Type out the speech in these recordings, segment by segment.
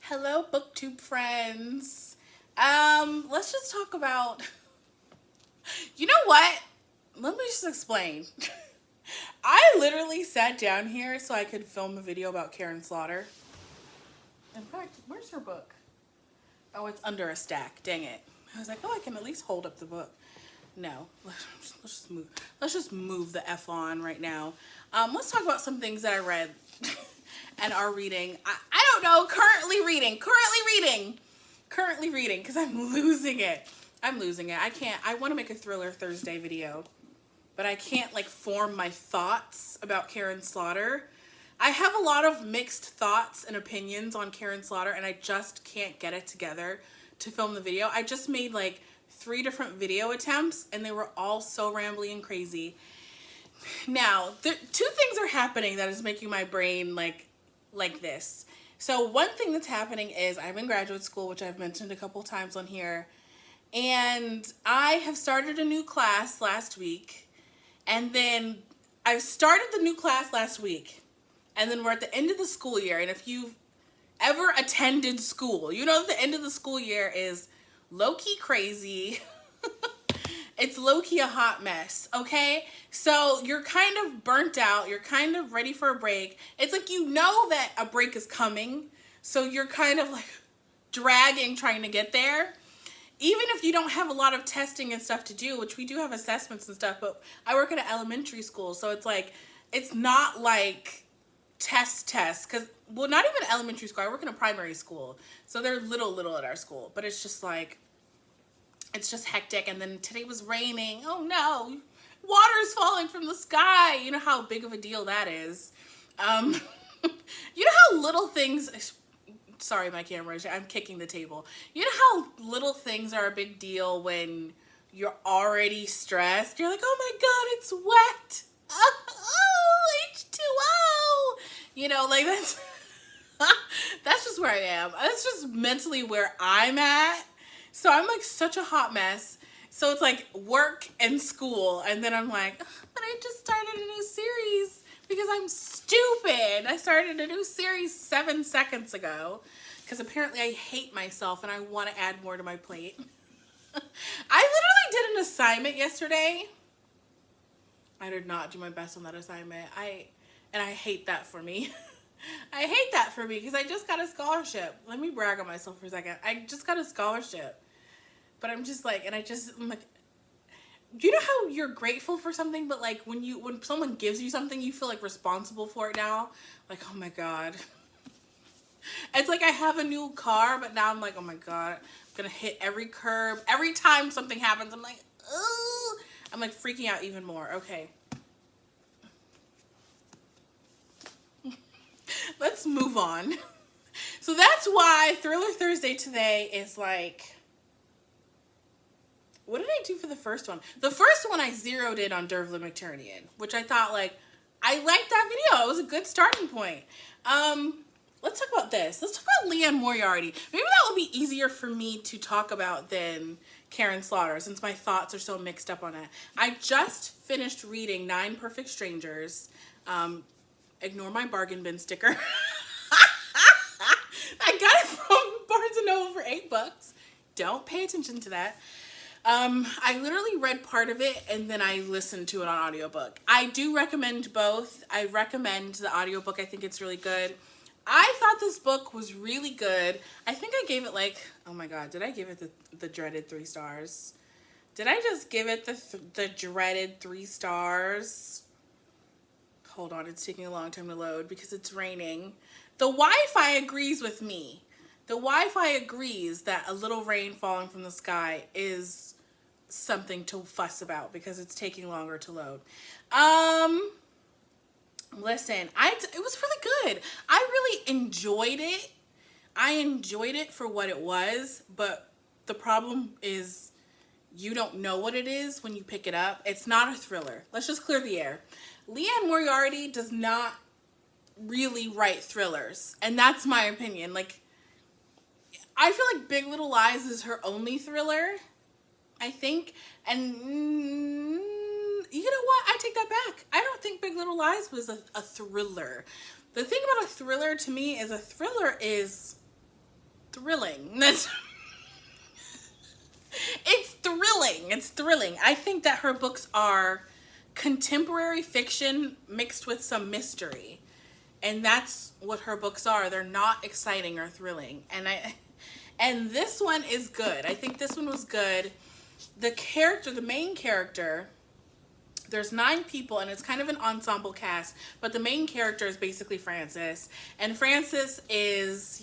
Hello, booktube friends. Let's just talk about, you know what? Let me just explain. I literally sat down here so I could film a video about Karen Slaughter. In fact, where's her book? Oh, it's under a stack. Dang it. I was like, oh, I can at least hold up the book. No, let's just move the F on right now. Let's talk about some things that I read and are reading. I don't know, currently reading, because I'm losing it. I want to make a Thriller Thursday video, but I can't like form my thoughts about Karen Slaughter. I have a lot of mixed thoughts and opinions on Karen Slaughter, and I just can't get it together to film the video. I just made like 3 different video attempts, and they were all so rambly and crazy. Now, 2 things are happening that is making my brain like this. So one thing that's happening is I'm in graduate school, which I've mentioned a couple times on here, and I have started a new class last week, and then I started the new class last week, and then we're at the end of the school year, and if you've ever attended school, you know the end of the school year is low-key crazy. It's low-key a hot mess, okay? So you're kind of burnt out. You're kind of ready for a break. It's like you know that a break is coming, so you're kind of like dragging trying to get there. Even if you don't have a lot of testing and stuff to do, which we do have assessments and stuff, but I work at an elementary school, so it's like, it's not like tests, because, well, not even elementary school. I work in a primary school, so they're little at our school, but it's just like, it's just hectic. And then today was raining. Oh no, water's falling from the sky. You know how big of a deal that is. You know how little things, sorry, my camera, I'm kicking the table. You know how little things are a big deal when you're already stressed? You're like, oh my God, it's wet. Oh, H2O. You know, like that's, that's just where I am. That's just mentally where I'm at. So I'm like such a hot mess. So it's like work and school. And then I'm like, but I just started a new series because I'm stupid. I started a new series 7 seconds ago because apparently I hate myself and I want to add more to my plate. I literally did an assignment yesterday. I did not do my best on that assignment. And I hate that for me. I hate that for me because I just got a scholarship. Let me brag on myself for a second. I just got a scholarship. But I'm just like, I'm like, you know how you're grateful for something, but like when someone gives you something, you feel like responsible for it now? Like, oh my God. It's like I have a new car, but now I'm like, oh my God, I'm gonna hit every curb. Every time something happens, I'm like, oh, I'm like freaking out even more. Okay. Let's move on. So that's why Thriller Thursday today is like, what did I do for the first one? The first one I zeroed in on Dervla McTurnian, which I thought like, I liked that video. It was a good starting point. Let's talk about this. Let's talk about Leanne Moriarty. Maybe that would be easier for me to talk about than Karen Slaughter since my thoughts are so mixed up on it. I just finished reading 9 Perfect Strangers. Ignore my bargain bin sticker. I got it from Barnes & Noble for $8. Don't pay attention to that. I literally read part of it and then I listened to it on audiobook. I do recommend both. I recommend the audiobook. I think it's really good. I thought this book was really good. I think I gave it like, oh my God, did I give it the dreaded 3 stars? Did I just give it the dreaded 3 stars? Hold on, it's taking a long time to load because it's raining. The Wi-Fi agrees with me. The Wi-Fi agrees that a little rain falling from the sky is something to fuss about because it's taking longer to load. Listen, it was really good. I really enjoyed it. I enjoyed it for what it was, but the problem is you don't know what it is when you pick it up. It's not a thriller. Let's just clear the air. Leanne Moriarty does not really write thrillers, and that's my opinion. Like, I feel like Big Little Lies is her only thriller, I think, and you know what? I take that back. I don't think Big Little Lies was a thriller. The thing about a thriller to me is a thriller is thrilling. It's thrilling. It's thrilling. I think that her books are contemporary fiction mixed with some mystery. And that's what her books are. They're not exciting or thrilling. And this one is good. I think this one was good. The main character, there's 9 people and it's kind of an ensemble cast, but the main character is basically Frances. And Frances is,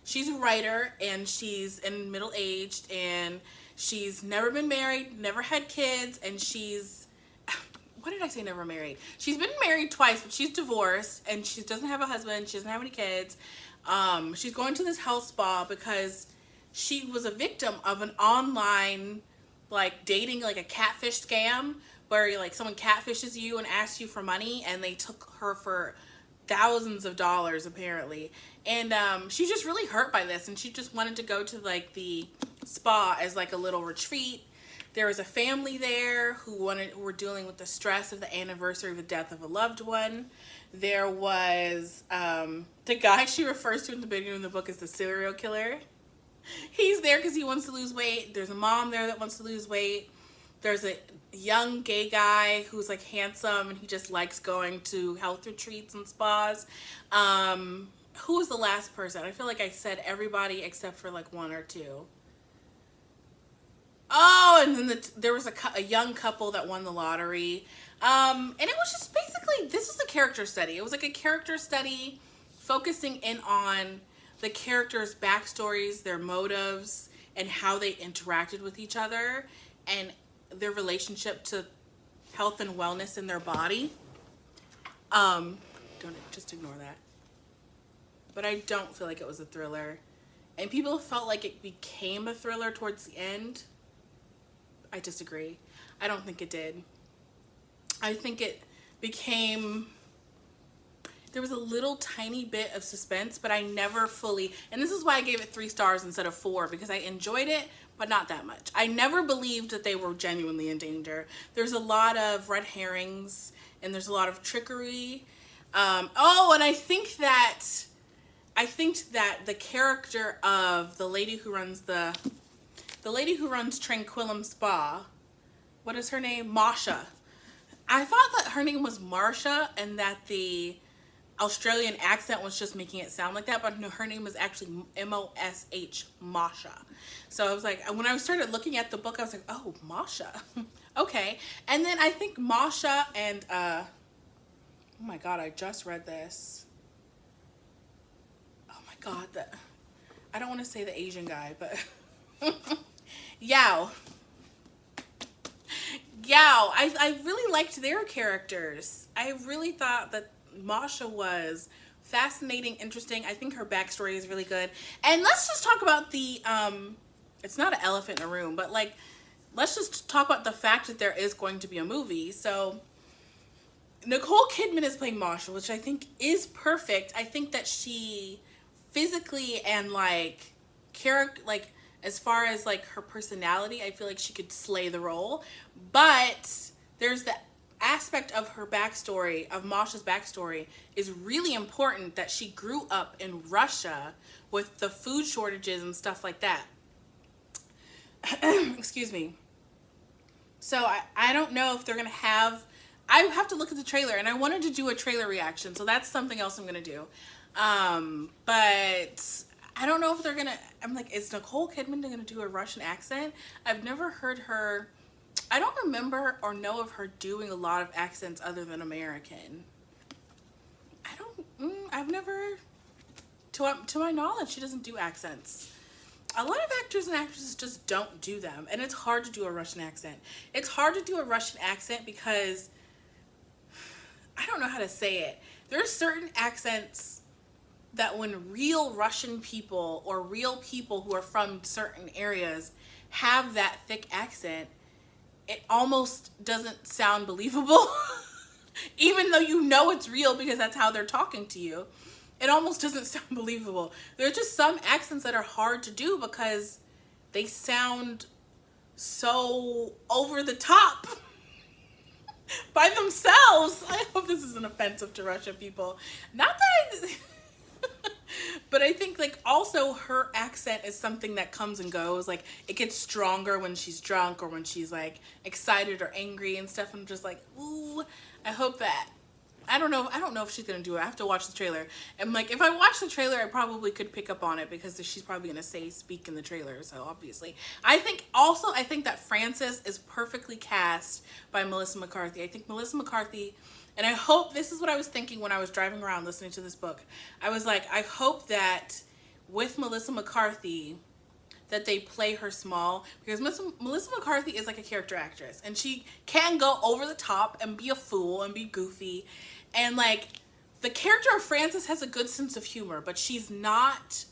she's a writer and she's in middle-aged and she's never been married, never had kids, and what did I say, never married? She's been married twice, but she's divorced and she doesn't have a husband. She doesn't have any kids. She's going to this health spa because she was a victim of an online, dating, a catfish scam where, someone catfishes you and asks you for money, and they took her for thousands of dollars, apparently. And she's just really hurt by this, and she just wanted to go to, the spa as, a little retreat. There was a family there who were dealing with the stress of the anniversary of the death of a loved one. There was the guy she refers to in the beginning of the book as the serial killer. He's there because he wants to lose weight. There's a mom there that wants to lose weight. There's a young gay guy who's handsome and he just likes going to health retreats and spas. Who was the last person? I feel like I said everybody except for 1 or 2. Oh, and then there was a young couple that won the lottery. And it was just basically, this was a character study. It was a character study focusing in on the characters' backstories, their motives, and how they interacted with each other, and their relationship to health and wellness in their body. Just ignore that. But I don't feel like it was a thriller. And people felt like it became a thriller towards the end. I disagree. I don't think it did. I think it became, there was a little tiny bit of suspense, but I never fully, and this is why I gave it 3 stars instead of 4, because I enjoyed it, but not that much. I never believed that they were genuinely in danger. There's a lot of red herrings and there's a lot of trickery. And I think that the character of the lady who runs Tranquillum Spa, what is her name? Masha. I thought that her name was Marsha and that the Australian accent was just making it sound like that, but no, her name was actually M-O-S-H, Masha. So I was like, when I started looking at the book, I was like, oh, Masha. Okay. And then I think Masha and, oh my God, I just read this. Oh my God, I don't want to say the Asian guy, but Yao. I really liked their characters. I really thought that Masha was fascinating, interesting. I think her backstory is really good. And let's just talk about the, it's not an elephant in a room, but let's just talk about the fact that there is going to be a movie. So Nicole Kidman is playing Masha, which I think is perfect. I think that she physically and character, as far as her personality, I feel like she could slay the role. But there's the aspect of her backstory, of Masha's backstory, is really important, that she grew up in Russia with the food shortages and stuff like that. Excuse me. So I don't know if they're going to have, I have to look at the trailer, and I wanted to do a trailer reaction, so that's something else I'm going to do. But I don't know if they're going to, I'm like, is Nicole Kidman going to do a Russian accent? I've never heard her, I don't remember or know of her doing a lot of accents other than American. I've never, to my knowledge, she doesn't do accents. A lot of actors and actresses just don't do them, and it's hard to do a Russian accent. It's hard to do a Russian accent because, I don't know how to say it. There are certain accents that when real Russian people or real people who are from certain areas have that thick accent, it almost doesn't sound believable. Even though you know it's real because that's how they're talking to you, it almost doesn't sound believable. There are just some accents that are hard to do because they sound so over the top by themselves. I hope this isn't offensive to Russian people. Not that But I think like also her accent is something that comes and goes. Like it gets stronger when she's drunk or when she's like excited or angry and stuff. I'm just like, ooh, I hope that. I don't know if she's gonna do it. I have to watch the trailer. And like if I watch the trailer, I probably could pick up on it because she's probably gonna speak in the trailer. So obviously, I think that Frances is perfectly cast by Melissa McCarthy. I think Melissa McCarthy, and I hope this is what I was thinking when I was driving around listening to this book. I was like, I hope that with Melissa McCarthy, that they play her small, because Melissa McCarthy is like a character actress and she can go over the top and be a fool and be goofy. And like the character of Frances has a good sense of humor, but she's not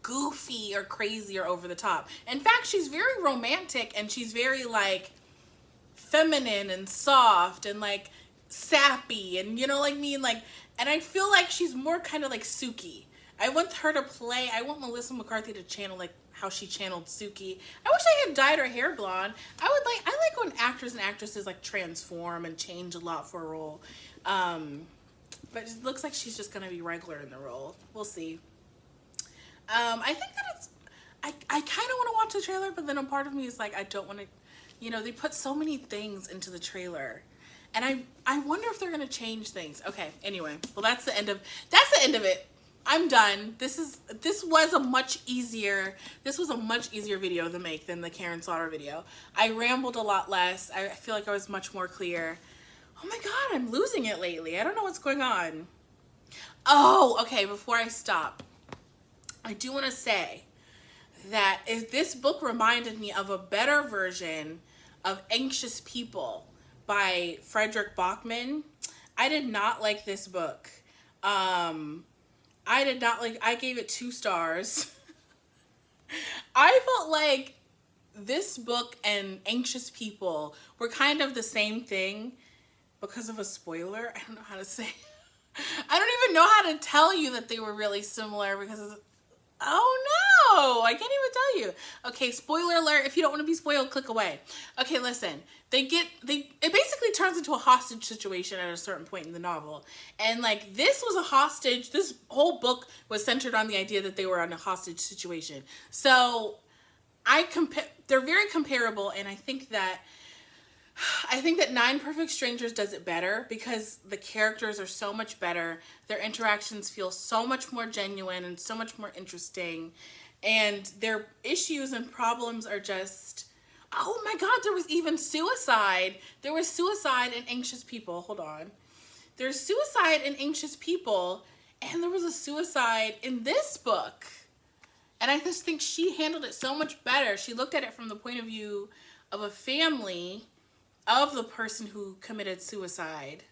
goofy or crazy or over the top. In fact, she's very romantic and she's very like feminine and soft and like sappy and you know like me and like, and I feel like she's more kind of like Suki. I want Melissa McCarthy to channel like how she channeled Suki. I wish I had dyed her hair blonde. I like when actors and actresses like transform and change a lot for a role. But it looks like she's just gonna be regular in the role. We'll see. I think that I kind of want to watch the trailer, but then a part of me is like, I don't want to, you know, they put so many things into the trailer. And I wonder if they're gonna change things. Okay, anyway, well that's the end of it. I'm done. This was a much easier video to make than the Karen Slaughter video. I rambled a lot less. I feel like I was much more clear. Oh my god, I'm losing it lately. I don't know what's going on. Oh, okay, before I stop, I do want to say that this book reminded me of a better version of Anxious People by Frederick Bachman. I did not like this book. I gave it 2 stars. I felt like this book and Anxious People were kind of the same thing because of a spoiler. I don't know how to say. I don't even know how to tell you that they were really similar because of, oh no, I can't even tell you. Okay, spoiler alert. If you don't want to be spoiled, click away. Okay, listen. It basically turns into a hostage situation at a certain point in the novel. And like this was a hostage, this whole book was centered on the idea that they were on a hostage situation. So they're very comparable, and I think that 9 Perfect Strangers does it better because the characters are so much better. Their interactions feel so much more genuine and so much more interesting. And their issues and problems are just, oh my god, there was even suicide. There was suicide in Anxious People. Hold on. There's suicide in Anxious People, and there was a suicide in this book. And I just think she handled it so much better. She looked at it from the point of view of a family of the person who committed suicide.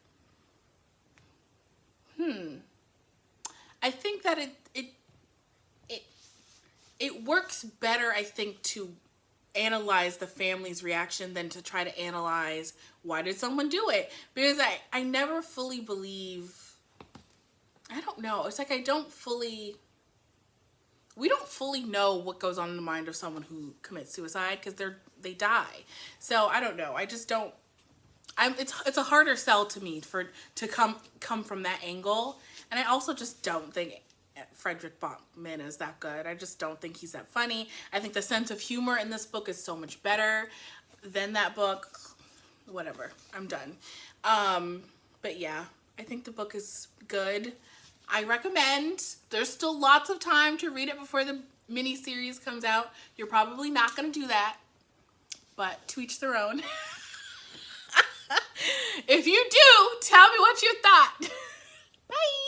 I think that it works better, I think, to analyze the family's reaction than to try to analyze why did someone do it. Because I never fully believe, I don't know, it's like we don't fully know what goes on in the mind of someone who commits suicide because they die. So I don't know. I just don't. It's a harder sell to me to come from that angle, and I also just don't think Frederick Bachman is that good. I just don't think he's that funny. I think the sense of humor in this book is so much better than that book. Whatever. I'm done. But yeah, I think the book is good. I recommend. There's still lots of time to read it before the mini-series comes out. You're probably not going to do that, but to each their own. If you do, tell me what you thought. Bye.